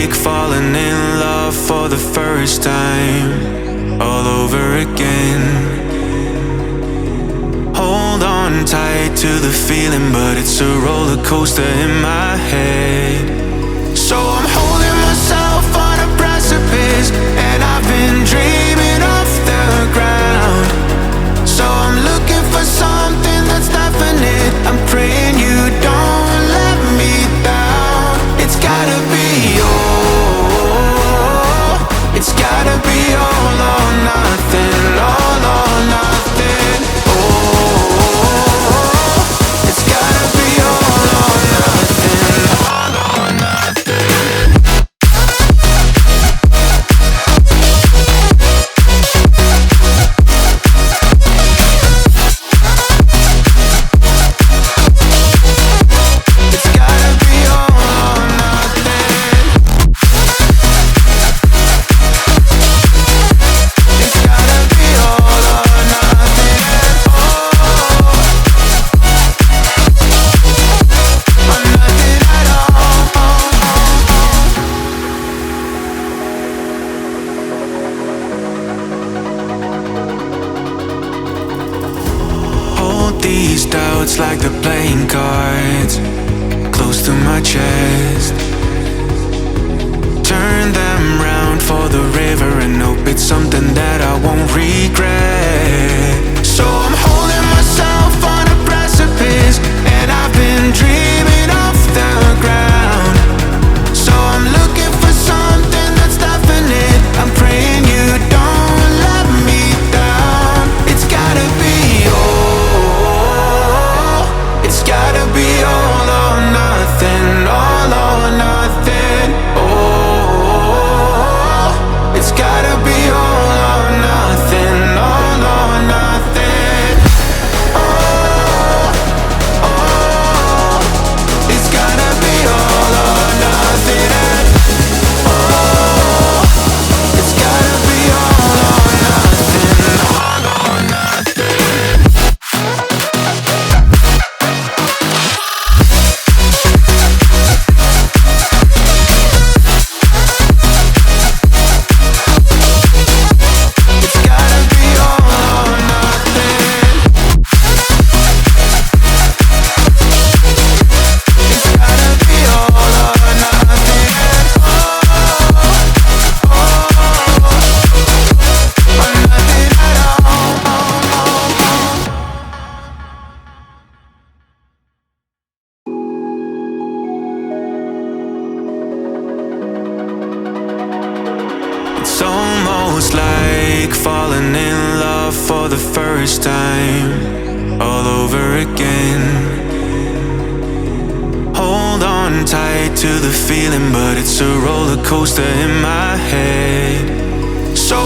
like falling in love for the first time, all over again. Hold on tight to the feeling, but it's a roller coaster in my head. So I'm holding myself on a precipice, and I've been dreaming off the ground. So I'm looking for something that's definite. I'm praying you don't let me down. It's gotta be all. It's gotta be all or nothing. All or nothing. Oh, it's gotta be all or nothing. All or nothing. These doubts like the playing cards close to my chest. Turn them round for the river and hope it's something that I won't regret. So I'm holding myself on a precipice, and I've been dreaming off the ground. So I'm looking for something that's definite. I'm praying you don't let me down. It's gotta be it's gotta be all or nothing, all or nothing. Oh, it's gotta be all or nothing, all or nothing. Oh, oh, it's gotta be all or nothing. Oh, it's gotta be all or nothing, all or nothing. It's almost like falling in love for the first time, all over again. Hold on tight to the feeling, but it's a roller coaster in my head. So